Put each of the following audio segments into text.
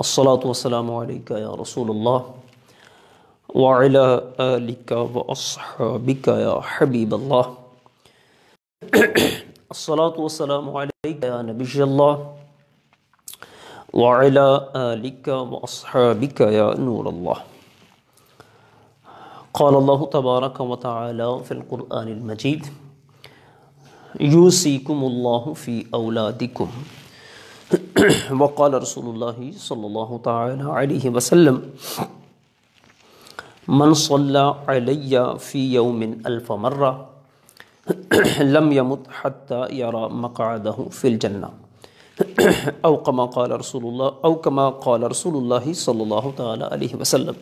الصلاة والسلام عليك يا رسول الله وعلى آلك وأصحابك يا حبيب الله الصلاة والسلام عليك يا نبي الله وعلى آلك وأصحابك يا نور الله قال الله تبارك وتعالى في القرآن المجيد يوصيكم الله في أولادكم وقال رسول الله صلى الله تعالى عليه وسلم من صلى علي في يوم 1000 مرة لم يمت حتى يرى مقعده في الجنة أو كما قال رسول الله صلی اللہ تعالی علیہ وسلم۔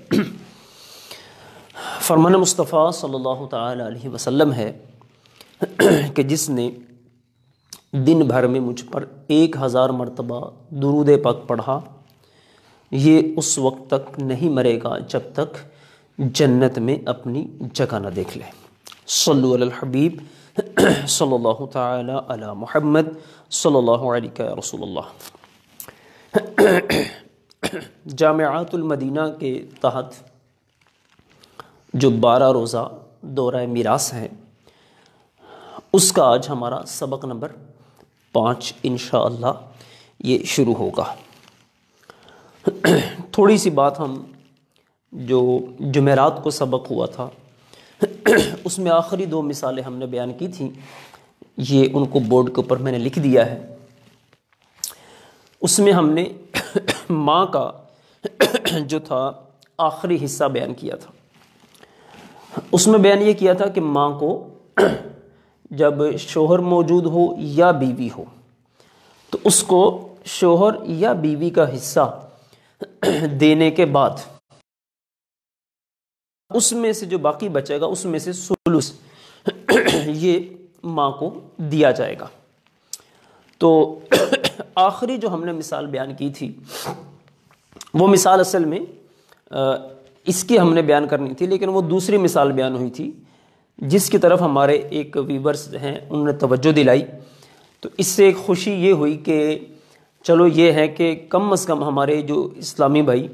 فرمان مصطفیٰ صلی اللہ تعالی علیہ وسلم ہے کہ جس نے دن بھر میں مجھ پر 1000 مرتبہ درود پاک پڑھا یہ اس وقت تک نہیں مرے گا جب تک جنت میں اپنی جگہ نہ دیکھ لے۔ صلو علی الحبیب صلی اللہ تعالی علی محمد صلی اللہ علیہ یا رسول اللہ۔ جامعات المدینہ کے تحت جو 12 روزہ دورہ میراث ہے اس کا آج ہمارا سبق نمبر 5 انشاءاللہ یہ شروع ہوگا۔ تھوڑی سی بات ہم جو جمعرات کو سبق ہوا تھا اس میں آخری 2 مثالیں ہم نے بیان کی تھیں، یہ ان کو بورڈ کے اوپر میں نے لکھ دیا ہے۔ اس میں ہم نے ماں کا جو تھا آخری حصہ بیان کیا تھا۔ اس میں بیان یہ کیا تھا کہ ماں کو جب شوہر موجود ہو یا بیوی ہو تو اس کو شوہر یا بیوی کا حصہ دینے کے بعد اس میں سے جو باقی بچے گا اس میں سے ثلث یہ ماں کو دیا جائے گا۔ تو آخری جو ہم نے مثال بیان کی تھی وہ مثال اصل میں اس کی ہم نے بیان کرنی تھی، لیکن وہ دوسری مثال بیان ہوئی تھی جس کی طرف ہمارے ایک ویورز ہیں انہوں نے توجہ دلائی۔ تو اس سے ایک خوشی یہ ہوئی کہ چلو یہ ہے کہ کم از کم ہمارے جو اسلامی بھائی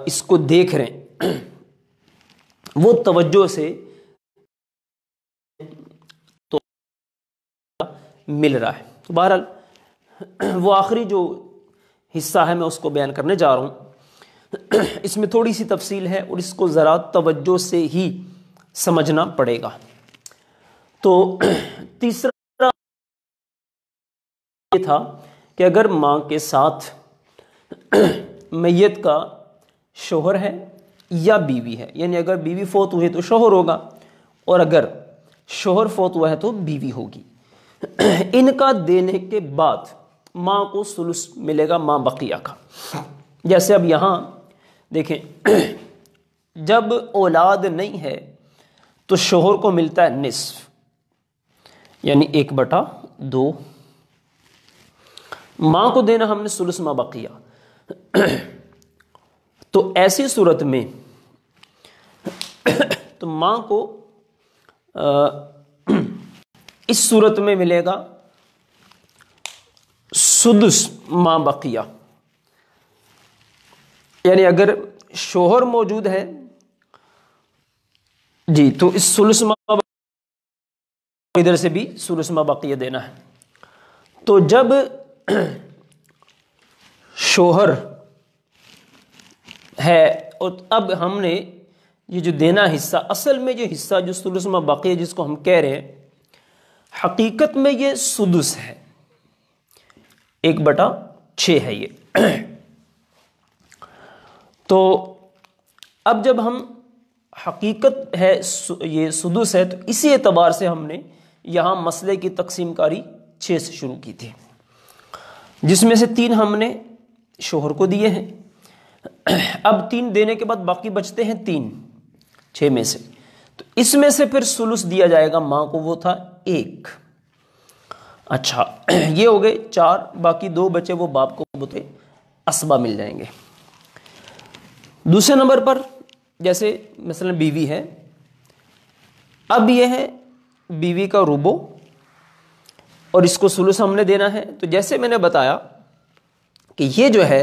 اس کو دیکھ رہے ہیں وہ توجہ سے تو مل رہا ہے۔ تو بہرحال وہ آخری جو حصہ ہے میں اس کو بیان کرنے جا رہا ہوں۔ اس میں تھوڑی سی تفصیل ہے اور اس کو ذرا توجہ سے ہی سمجھنا پڑے گا۔ تو تیسرا یہ تھا کہ اگر ماں کے ساتھ میت کا شوہر ہے یا بیوی ہے، یعنی اگر بیوی فوت ہوئی تو شوہر ہوگا اور اگر شوہر فوت ہوا ہے تو بیوی ہوگی، ان کا دینے کے بعد ماں کو ثلث ملے گا ماں بقیہ کا۔ جیسے اب یہاں دیکھیں جب اولاد نہیں ہے تو شوہر کو ملتا ہے نصف یعنی 1/2، ماں کو دینا ہم نے ثلث ما بقیہ۔ تو ایسی صورت میں تو ماں کو اس صورت میں ملے گا سدس ما بقیہ، یعنی اگر شوہر موجود ہے جی تو اس ثلث ما ادھر سے بھی ثلث ما بقیہ دینا ہے۔ تو جب شوہر ہے اور اب ہم نے یہ جو دینا حصہ، اصل میں جو حصہ جو ثلث ما بقیہ جس کو ہم کہہ رہے ہیں حقیقت میں یہ سدس ہے، 1/6 ہے یہ۔ تو اب جب ہم حقیقت ہے یہ سدس ہے تو اسی اعتبار سے ہم نے یہاں مسئلے کی تقسیم کاری 6 سے شروع کی تھی، جس میں سے 3 ہم نے شوہر کو دیے ہیں۔ اب 3 دینے کے بعد باقی بچتے ہیں 3 6 میں سے، تو اس میں سے پھر ثلث دیا جائے گا ماں کو، وہ تھا 1۔ اچھا یہ ہو گئے 4، باقی 2 بچے وہ باپ کو بطور اسبہ مل جائیں گے۔ دوسرے نمبر پر جیسے مثلا بیوی ہے، اب یہ ہے بیوی کا ربع اور اس کو ثلث ہم نے دینا ہے۔ تو جیسے میں نے بتایا کہ یہ جو ہے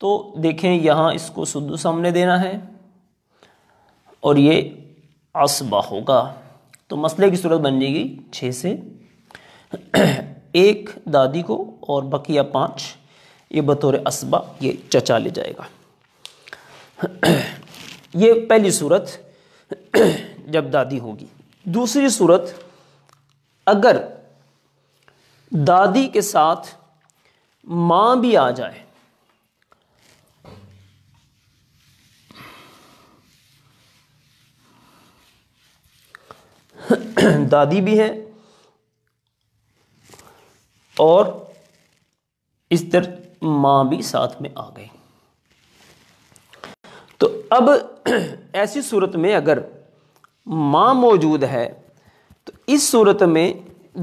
تو دیکھیں یہاں اس کو سدس ہم نے دینا ہے اور یہ عصبہ ہوگا، تو مسئلے کی صورت بن جائے گی 6 سے 1 دادی کو اور بقیہ 5 یہ بطور عصبہ یہ چچا لے جائے گا۔ یہ پہلی صورت جب دادی ہوگی۔ دوسری صورت اگر دادی کے ساتھ ماں بھی آ جائے، دادی بھی ہے اور اس طرح ماں بھی ساتھ میں آ گئی، تو اب ایسی صورت میں اگر ماں موجود ہے تو اس صورت میں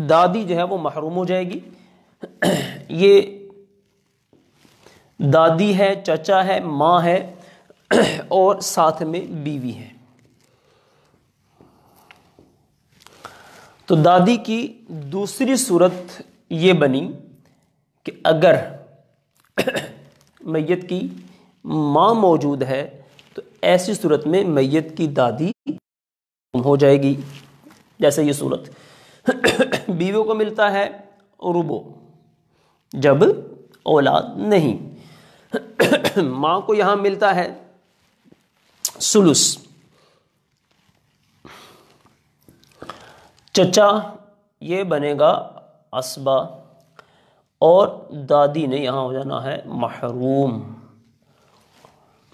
دادی جو ہے وہ محروم ہو جائے گی۔ یہ دادی ہے، چچا ہے، ماں ہے اور ساتھ میں بیوی ہے، تو دادی کی دوسری صورت یہ بنی کہ اگر میت کی ماں موجود ہے تو ایسی صورت میں میت کی دادی ہو جائے گی۔ جیسے یہ صورت بیویوں کو ملتا ہے ربو جب اولاد نہیں، ماں کو یہاں ملتا ہے سلس، چچا یہ بنے گا عصبہ اور دادی نے یہاں ہو جانا ہے محروم۔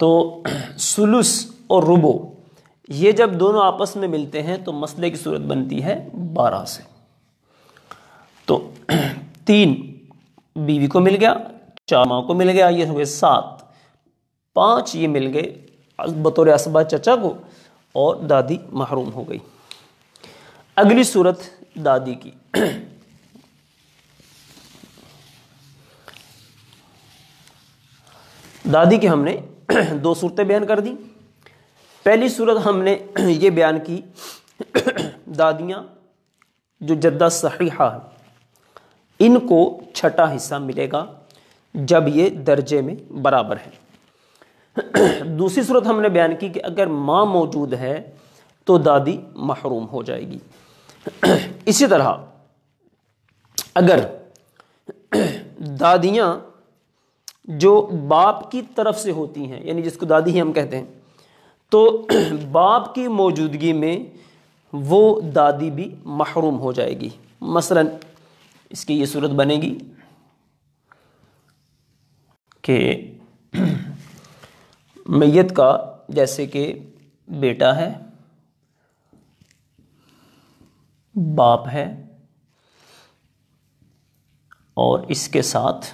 تو سلس اور ربو یہ جب دونوں آپس میں ملتے ہیں تو مسئلے کی صورت بنتی ہے 12 سے، تو 3 بیوی کو مل گیا، 4 ماں کو مل گیا، یہ ہوئے 7، 5 یہ مل گئے بطور عصبہ چچا کو اور دادی محروم ہو گئی۔ اگلی صورت دادی کی، دادی کی ہم نے 2 صورتیں بیان کر دی۔ پہلی صورت ہم نے یہ بیان کی دادیاں جو جدہ صحیحہ ہیں ان کو چھٹا حصہ ملے گا جب یہ درجے میں برابر ہے۔ دوسری صورت ہم نے بیان کی کہ اگر ماں موجود ہے تو دادی محروم ہو جائے گی۔ اسی طرح اگر دادیاں جو باپ کی طرف سے ہوتی ہیں، یعنی جس کو دادی ہی ہم کہتے ہیں، تو باپ کی موجودگی میں وہ دادی بھی محروم ہو جائے گی۔ مثلا اس کی یہ صورت بنے گی کہ میت کا جیسے کہ بیٹا ہے، باپ ہے اور اس کے ساتھ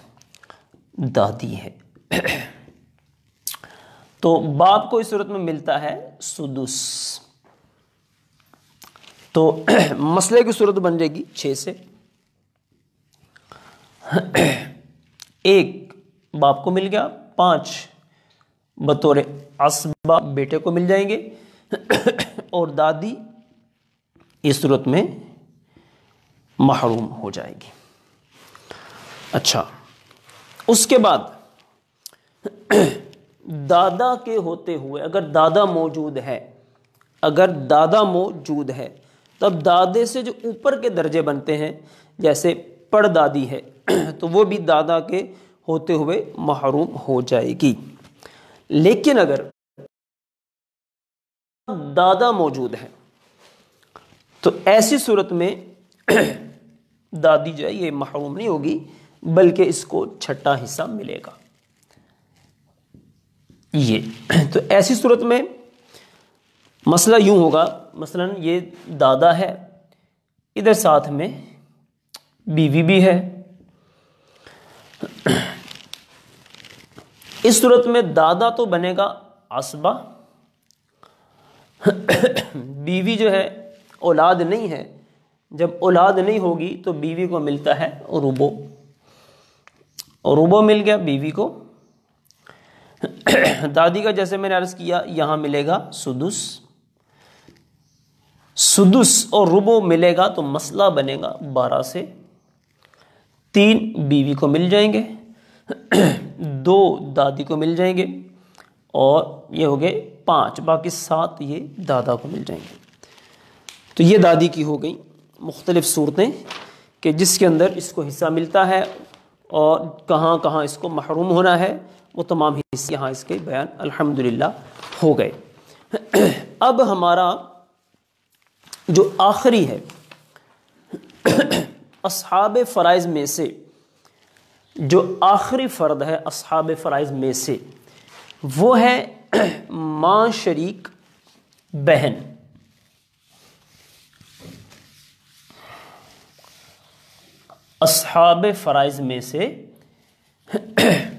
دادی ہے، تو باپ کو اس صورت میں ملتا ہے سدس، تو مسئلے کی صورت بن جائے گی 6 سے 1 باپ کو مل گیا، 5 بطور عصبہ بیٹے کو مل جائیں گے اور دادی اس صورت میں محروم ہو جائے گی۔ اچھا، اس کے بعد دادا کے ہوتے ہوئے اگر دادا موجود ہے تب دادے سے جو اوپر کے درجے بنتے ہیں جیسے پڑ دادی ہے تو وہ بھی دادا کے ہوتے ہوئے محروم ہو جائے گی۔ لیکن اگر دادا موجود ہے تو ایسی صورت میں دادی جو ہے یہ محروم نہیں ہوگی بلکہ اس کو چھٹا حصہ ملے گا۔ یہ تو ایسی صورت میں مسئلہ یوں ہوگا، مثلا یہ دادا ہے، ادھر ساتھ میں بیوی بھی ہے، اس صورت میں دادا تو بنے گا عصبہ، بیوی جو ہے اولاد نہیں ہے، جب اولاد نہیں ہوگی تو بیوی کو ملتا ہے ربو، ربو مل گیا بیوی کو۔ دادی کا جیسے میں نے عرض کیا یہاں ملے گا سدس، سدس اور ربو ملے گا تو مسئلہ بنے گا 12 سے 3 بیوی کو مل جائیں گے 2 دادی کو مل جائیں گے اور یہ ہو گئے 5، باقی 7 یہ دادا کو مل جائیں گے۔ تو یہ دادی کی ہو گئی مختلف صورتیں کہ جس کے اندر اس کو حصہ ملتا ہے اور کہاں کہاں اس کو محروم ہونا ہے، وہ تمام حصے یہاں اس کے بیان الحمدللہ ہو گئے۔ اب ہمارا جو آخری ہے اصحاب فرائض میں سے، جو آخری فرد ہے اصحاب فرائض میں سے، وہ ہے ماں شریک بہن۔ اصحاب فرائض میں سے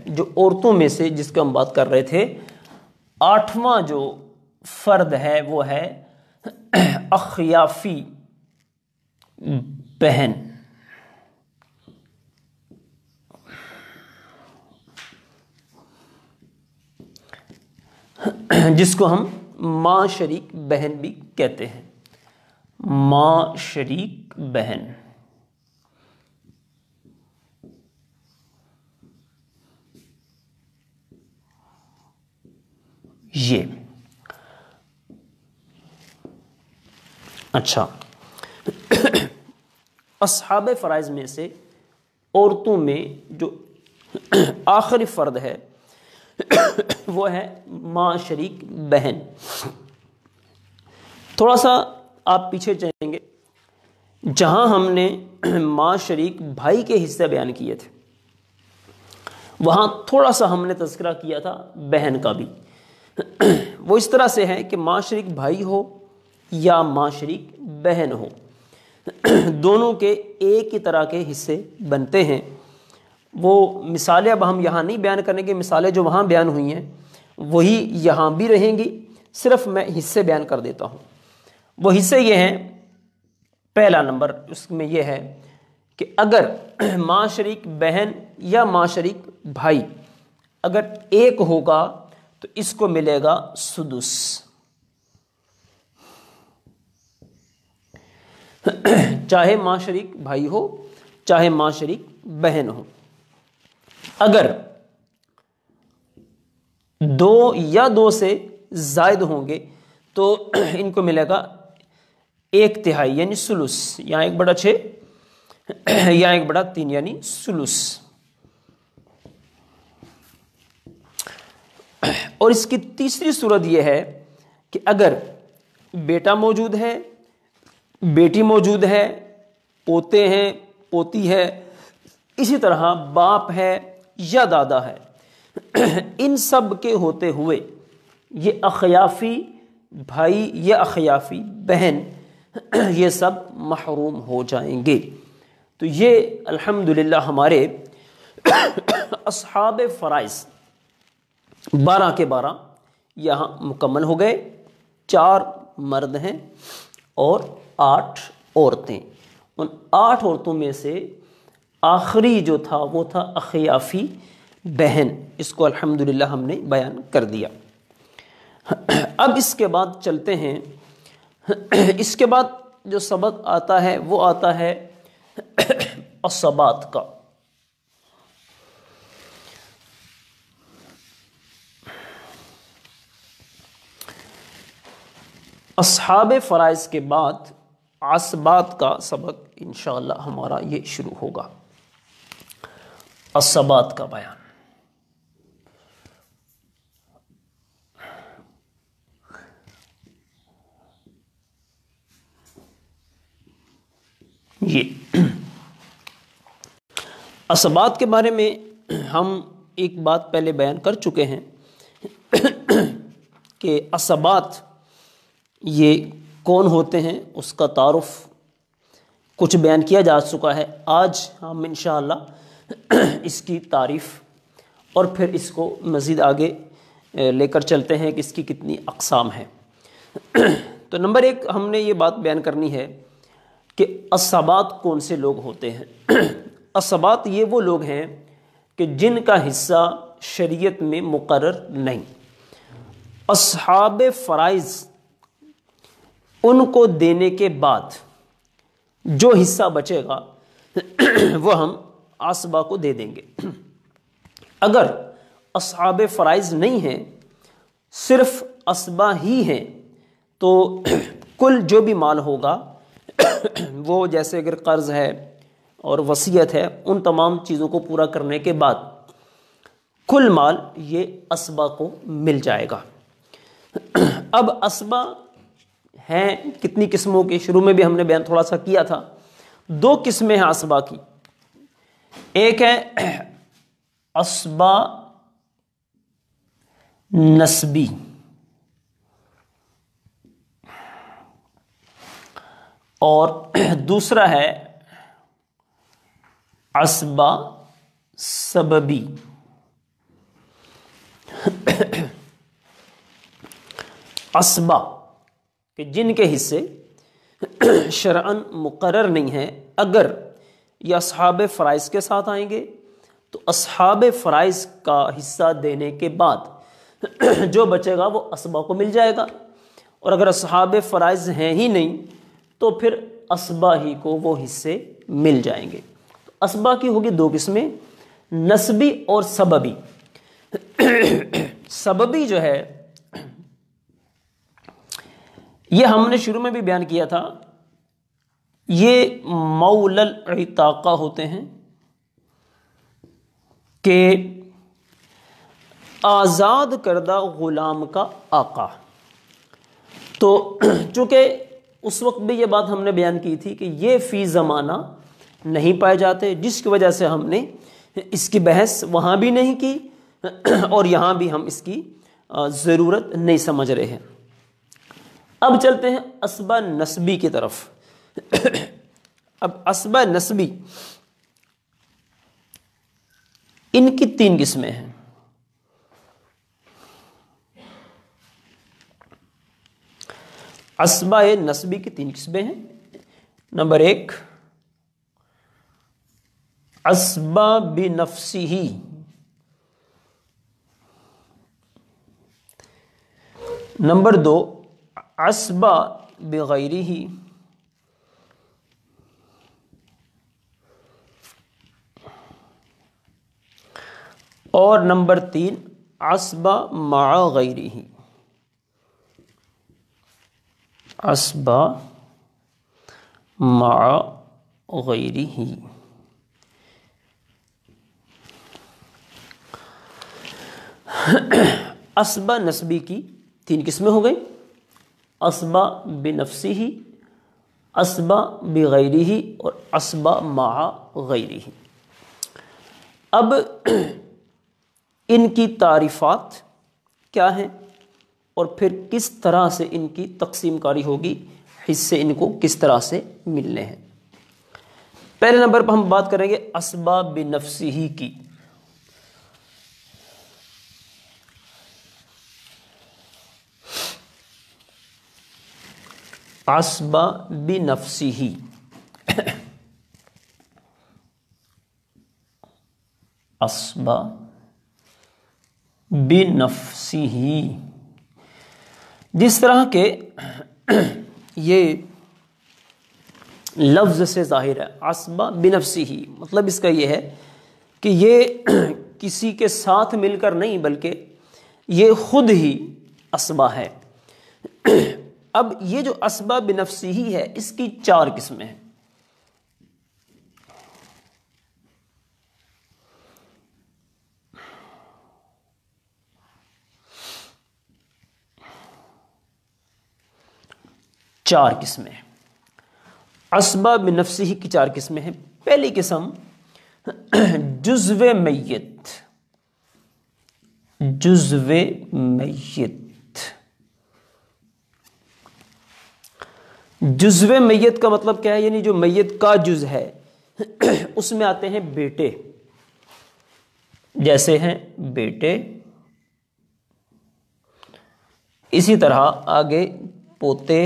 جو عورتوں میں سے جس کا ہم بات کر رہے تھے، 8واں جو فرد ہے وہ ہے اخیافی بہن۔ جس کو ہم ماں شریک بہن بھی کہتے ہیں، ماں شریک بہن۔ یہ اچھا، اصحاب فرائض میں سے عورتوں میں جو آخری فرد ہے وہ ہے ماں شریک بہن۔ تھوڑا سا آپ پیچھے جائیں گے، جہاں ہم نے ماں شریک بھائی کے حصے بیان کیے تھے، وہاں تھوڑا سا ہم نے تذکرہ کیا تھا بہن کا بھی۔ وہ اس طرح سے ہے کہ ماں شریک بھائی ہو یا ماں شریک بہن ہو، دونوں کے ایک ہی طرح کے حصے بنتے ہیں۔ وہ مثالیں اب ہم یہاں نہیں بیان کرنے کی، مثالیں جو وہاں بیان ہوئی ہیں وہی یہاں بھی رہیں گی، صرف میں حصے بیان کر دیتا ہوں۔ وہ حصے یہ ہیں، پہلا نمبر اس میں یہ ہے کہ اگر ماں شریک بہن یا ماں شریک بھائی اگر ایک ہوگا تو اس کو ملے گا سدس، چاہے ماں شریک بھائی ہو چاہے ماں شریک بہن ہو۔ اگر 2 یا 2 سے زائد ہوں گے تو ان کو ملے گا 1/3 یعنی سلس، یا 1/6 یا 1/3 یعنی سلس۔ اور اس کی تیسری صورت یہ ہے کہ اگر بیٹا موجود ہے، بیٹی موجود ہے، پوتے ہیں، پوتی ہے، اسی طرح باپ ہے یا دادا ہے، ان سب کے ہوتے ہوئے یہ اخیافی بھائی یا اخیافی بہن یہ سب محروم ہو جائیں گے۔ تو یہ الحمدللہ ہمارے اصحاب فرائض 12 کے 12 یہاں مکمل ہو گئے۔ 4 مرد ہیں اور 8 عورتیں۔ ان 8 عورتوں میں سے آخری جو تھا وہ تھا اخیافی بہن، اس کو الحمدللہ ہم نے بیان کر دیا۔ اب اس کے بعد چلتے ہیں، اس کے بعد جو سبق آتا ہے وہ آتا ہے عصبات کا۔ اصحاب فرائض کے بعد عصبات کا سبق انشاءاللہ ہمارا یہ شروع ہوگا، عصبات کا بیان۔ یہ عصبات کے بارے میں ہم ایک بات پہلے بیان کر چکے ہیں کہ عصبات یہ کون ہوتے ہیں، اس کا تعارف کچھ بیان کیا جا چکا ہے۔ آج ہم انشاءاللہ اس کی تعریف اور پھر اس کو مزید آگے لے کر چلتے ہیں کہ اس کی کتنی اقسام ہیں۔ تو نمبر 1 ہم نے یہ بات بیان کرنی ہے کہ عصبات کون سے لوگ ہوتے ہیں۔ عصبات یہ وہ لوگ ہیں کہ جن کا حصہ شریعت میں مقرر نہیں۔ اصحاب فرائض ان کو دینے کے بعد جو حصہ بچے گا وہ ہم عصبہ کو دے دیں گے۔ اگر اصحاب فرائض نہیں ہیں، صرف اسبا ہی ہیں، تو کل جو بھی مال ہوگا وہ جیسے اگر قرض ہے اور وصیت ہے، ان تمام چیزوں کو پورا کرنے کے بعد کل مال یہ اسبا کو مل جائے گا۔ اب اسبا ہیں کتنی قسموں کی؟ شروع میں بھی ہم نے بیان تھوڑا سا کیا تھا، 2 قسمیں ہیں اسبا کی۔ ایک ہے اسبا نسبی، اور دوسرا ہے اسبا سببی۔ اسبا کہ جن کے حصے شرعاً مقرر نہیں ہیں، اگر یہ اصحاب فرائض کے ساتھ آئیں گے تو اصحاب فرائض کا حصہ دینے کے بعد جو بچے گا وہ اسبا کو مل جائے گا، اور اگر اصحاب فرائض ہیں ہی نہیں تو پھر اسبا ہی کو وہ حصے مل جائیں گے۔ اسبا کی ہوگی 2 قسمیں، نسبی اور سببی۔ سببی جو ہے یہ ہم نے شروع میں بھی بیان کیا تھا، یہ مولا العتاقہ ہوتے ہیں کہ آزاد کردہ غلام کا آقا۔ تو چونکہ اس وقت بھی یہ بات ہم نے بیان کی تھی کہ یہ فی زمانہ نہیں پائے جاتے، جس کی وجہ سے ہم نے اس کی بحث وہاں بھی نہیں کی اور یہاں بھی ہم اس کی ضرورت نہیں سمجھ رہے ہیں۔ اب چلتے ہیں اسبا نسبی کی طرف۔ اب اسبا نسبی ان کی 3 قسمیں ہیں۔ اسبا نسبی کی 3 قسمیں ہیں۔ نمبر 1 اسبا بنفسہ، نمبر 2 اسبا بغیرہ، اور نمبر 3 اسبا مع غیرہ۔ اسبا مع غیرہ۔ اسبا نسبی کی 3 قسمیں ہو گئی، اسبا بنفسہ، اسبا بغیرہ، اور اسبا مع غیرہ۔ اب ان کی تعریفات کیا ہیں اور پھر کس طرح سے ان کی تقسیم کاری ہوگی، حصے ان کو کس طرح سے ملنے ہیں۔ پہلے نمبر پر ہم بات کریں گے اسبا بنفسہ کی۔ اسبا بنفسہ، اسبا بنفسہ، جس طرح کے یہ لفظ سے ظاہر ہے، اسبا بنفسہ مطلب اس کا یہ ہے کہ یہ کسی کے ساتھ مل کر نہیں بلکہ یہ خود ہی اسبا ہے۔ اب یہ جو اسبا بنفسہ ہے اس کی 4 قسمیں ہیں۔ چار قسمیں اسبا بنفسہ کی 4 قسمیں ہیں۔ پہلی قسم جزو میت، جزو میت۔ جزو میت کا مطلب کیا ہے؟ یعنی جو میت کا جز ہے اس میں آتے ہیں بیٹے، جیسے ہیں بیٹے، اسی طرح آگے پوتے،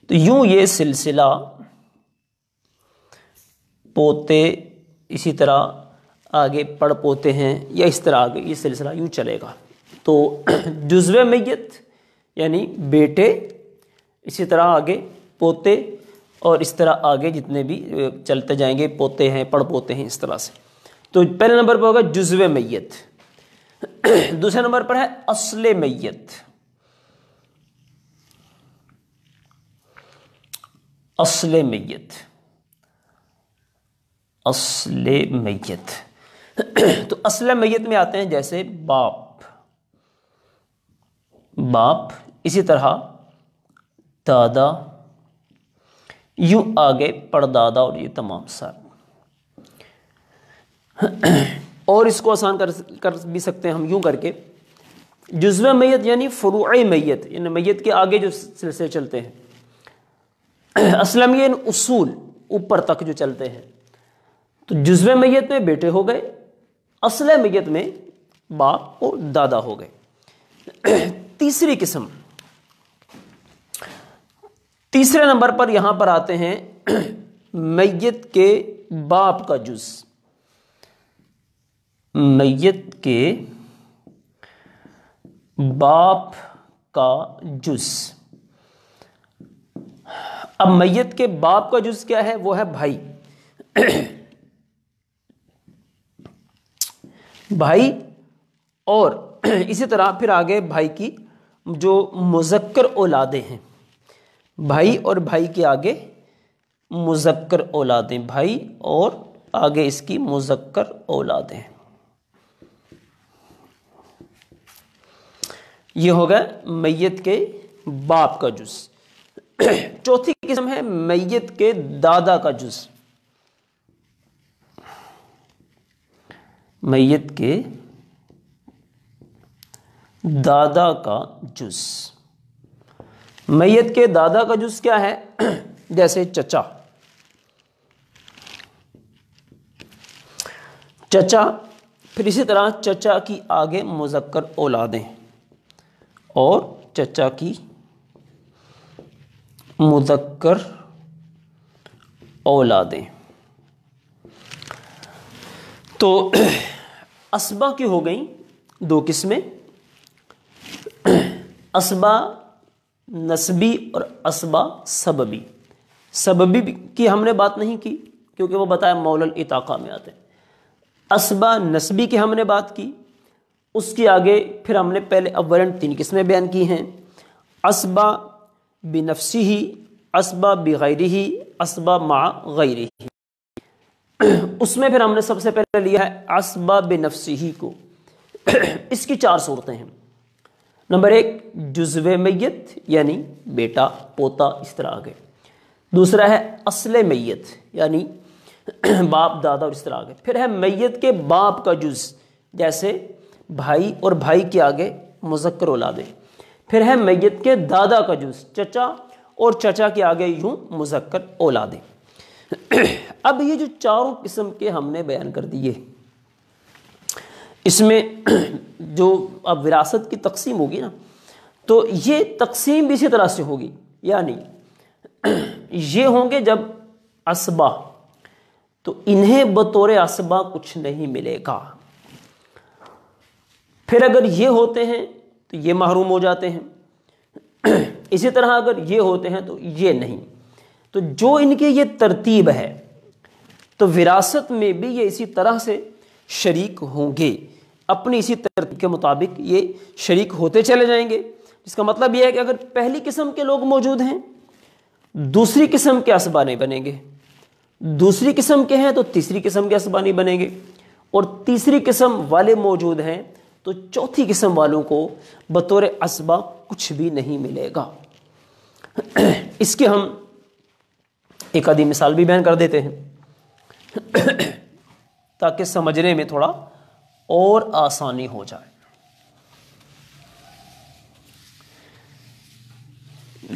تو یوں یہ سلسلہ پوتے، اسی طرح آگے پڑ پوتے ہیں، یا اس طرح آگے یہ سلسلہ یوں چلے گا۔ تو جزو میت یعنی بیٹے، اسی طرح آگے پوتے، اور اس طرح آگے جتنے بھی چلتے جائیں گے، پوتے ہیں، پڑ پوتے ہیں، اس طرح سے. تو پہلے نمبر پہ ہوگا جزو میت. دوسرے نمبر پر ہے اصل میت. اصل میت، اصل میت. تو اصل میت میں آتے ہیں جیسے باپ، باپ، اسی طرح دادا، یوں آگے پردادا، اور یہ تمام سارے. اور اس کو آسان کر بھی سکتے ہیں ہم یوں کر کے، جزو میت یعنی فروع میت، یعنی میت کے آگے جو سلسلے چلتے ہیں. اصل میت یعنی اصول اوپر تک جو چلتے ہیں. تو جزو میت میں بیٹے ہو گئے، اصل میت میں باپ اور دادا ہو گئے. تیسری قسم، تیسرے نمبر پر یہاں پر آتے ہیں میت کے باپ کا جز. میت کے باپ کا جز. اب میت کے باپ کا جز کیا ہے؟ وہ ہے بھائی. بھائی، اور اسی طرح پھر آگے بھائی کی جو مذکر اولادیں ہیں، بھائی اور بھائی کے آگے مذکر اولادیں، بھائی اور آگے اس کی مذکر اولادیں. یہ ہوگا میت کے باپ کا جز. چوتھی قسم ہے میت کے دادا کا جز. میت کے دادا کا جز. میت کے دادا کا جز کیا ہے؟ جیسے چچا، چچا، پھر اسی طرح چچا کی آگے مذکر اولادیں اور چچا کی مذکر اولادیں. تو اسبا کی ہو گئیں دو قسمیں، اسبا نسبی اور اسبا سببی. سببی کی ہم نے بات نہیں کی کیونکہ وہ بتایا مول الاتاقہ میں آتے ہیں. اسبا نسبی کی ہم نے بات کی، اس کے آگے پھر ہم نے پہلے اولاً 3 قسمیں بیان کی ہیں: اسبا بنفسہ، اسبا بغیرہ، اسبا مع غیرہ. اس میں پھر ہم نے سب سے پہلے لیا ہے اسبا بنفسہ کو. اس کی 4 صورتیں ہیں. نمبر 1 جزو میت یعنی بیٹا، پوتا، اس طرح آگے. دوسرا ہے اصل میت یعنی باپ، دادا، اور اس طرح آگے. پھر ہے میت کے باپ کا جز، جیسے بھائی اور بھائی کے آگے مذکر اولادیں. پھر ہے میت کے دادا کا جز، چچا، اور چچا کے آگے یوں مذکر اولادیں. اب یہ جو 4 قسم کے ہم نے بیان کر دیے، اس میں جو اب وراثت کی تقسیم ہوگی نا، تو یہ تقسیم بھی اسی طرح سے ہوگی. یعنی یہ ہوں گے جب اسبا، تو انہیں بطور اسبا کچھ نہیں ملے گا. پھر اگر یہ ہوتے ہیں تو یہ محروم ہو جاتے ہیں. اسی طرح اگر یہ ہوتے ہیں تو یہ نہیں. تو جو ان کی یہ ترتیب ہے، تو وراثت میں بھی یہ اسی طرح سے شریک ہوں گے. اپنی اسی ترتیب کے مطابق یہ شریک ہوتے چلے جائیں گے. اس کا مطلب یہ ہے کہ اگر پہلی قسم کے لوگ موجود ہیں، دوسری قسم کے اسبا نہیں بنیں گے. دوسری قسم کے ہیں تو تیسری قسم کے اسبا نہیں بنیں گے. اور تیسری قسم والے موجود ہیں تو چوتھی قسم والوں کو بطور اسبا کچھ بھی نہیں ملے گا. اس کے ہم ایک آدھی مثال بھی بیان کر دیتے ہیں تاکہ سمجھنے میں تھوڑا اور آسانی ہو جائے.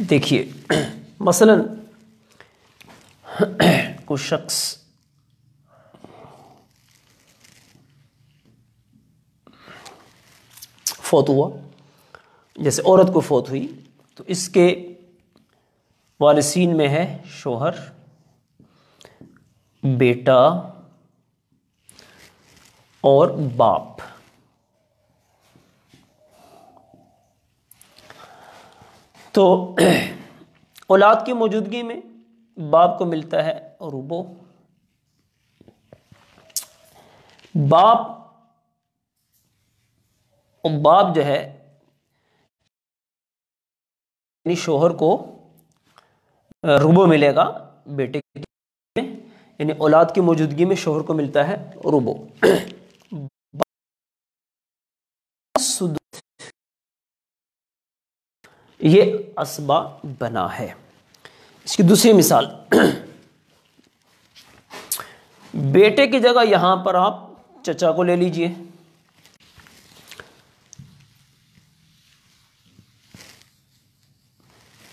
دیکھیے مثلا کوئی شخص فوت ہوا، جیسے عورت کو فوت ہوئی، تو اس کے وارثین میں ہے شوہر، بیٹا اور باپ. تو اولاد کی موجودگی میں باب کو ملتا ہے ربو. باب جو ہے یعنی شوہر کو ربو ملے گا بیٹے کے، یعنی اولاد کی موجودگی میں شوہر کو ملتا ہے ربو. یہ اسبا بنا ہے. اس کی دوسری مثال، بیٹے کی جگہ یہاں پر آپ چچا کو لے لیجئے.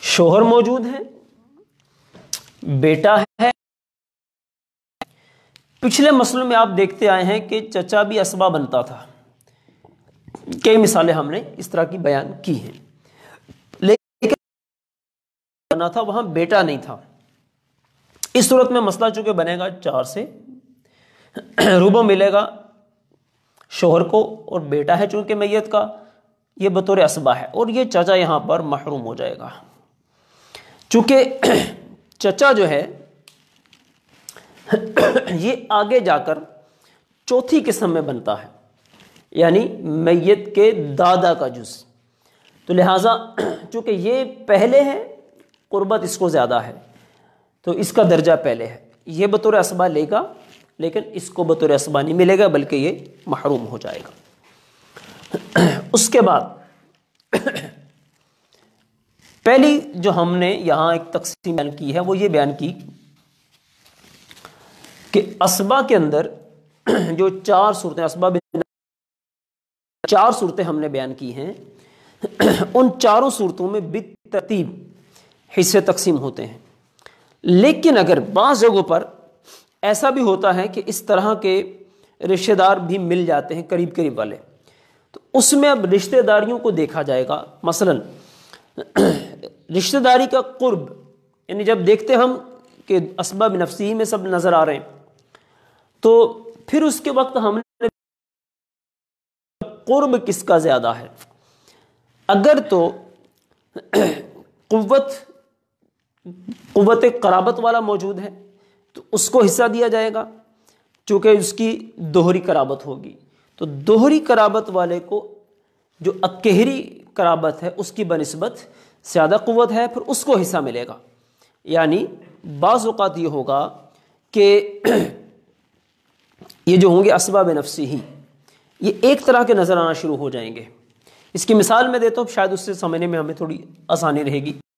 شوہر موجود ہے، بیٹا ہے. پچھلے مسئلوں میں آپ دیکھتے آئے ہیں کہ چچا بھی اسبا بنتا تھا. کئی مثالیں ہم نے اس طرح کی بیان کی ہیں، لیکن بنا تھا وہاں بیٹا نہیں تھا. اس صورت میں مسئلہ چونکہ بنے گا 4 سے، ربع ملے گا شوہر کو، اور بیٹا ہے چونکہ میت کا یہ بطور اسبا ہے، اور یہ چچا یہاں پر محروم ہو جائے گا. چونکہ چچا جو ہے یہ آگے جا کر چوتھی قسم میں بنتا ہے، یعنی میت کے دادا کا جز. تو لہٰذا چونکہ یہ پہلے ہے، قربت اس کو زیادہ ہے، تو اس کا درجہ پہلے ہے، یہ بطور اسبا لے گا، لیکن اس کو بطور اسبا نہیں ملے گا بلکہ یہ محروم ہو جائے گا. اس کے بعد پہلی جو ہم نے یہاں ایک تقسیم بیان کی ہے وہ یہ بیان کی کہ اسبا کے اندر جو 4 صورتیں، اسبا 4 صورتیں ہم نے بیان کی ہیں، ان 4 صورتوں میں بالترتیب حصے تقسیم ہوتے ہیں. لیکن اگر بعض جگہوں پر ایسا بھی ہوتا ہے کہ اس طرح کے رشتہ دار بھی مل جاتے ہیں قریب قریب والے، تو اس میں اب رشتہ داریوں کو دیکھا جائے گا. مثلا رشتہ داری کا قرب، یعنی جب دیکھتے ہم کہ اسباب نفسی میں سب نظر آ رہے ہیں، تو پھر اس کے وقت ہم نے قرب کس کا زیادہ ہے. اگر تو قوت قرابت والا موجود ہے تو اس کو حصہ دیا جائے گا، چونکہ اس کی دوہری قرابت ہوگی. تو دوہری قرابت والے کو جو اکہری قرابت ہے اس کی بنسبت زیادہ قوت ہے، پھر اس کو حصہ ملے گا. یعنی بعض اوقات یہ ہوگا کہ یہ جو ہوں گے اسباب نفسی ہی، یہ ایک طرح کے نظر آنا شروع ہو جائیں گے. اس کی مثال میں دیتا ہوں، شاید اس سے سمجھنے میں ہمیں تھوڑی آسانی رہے گی.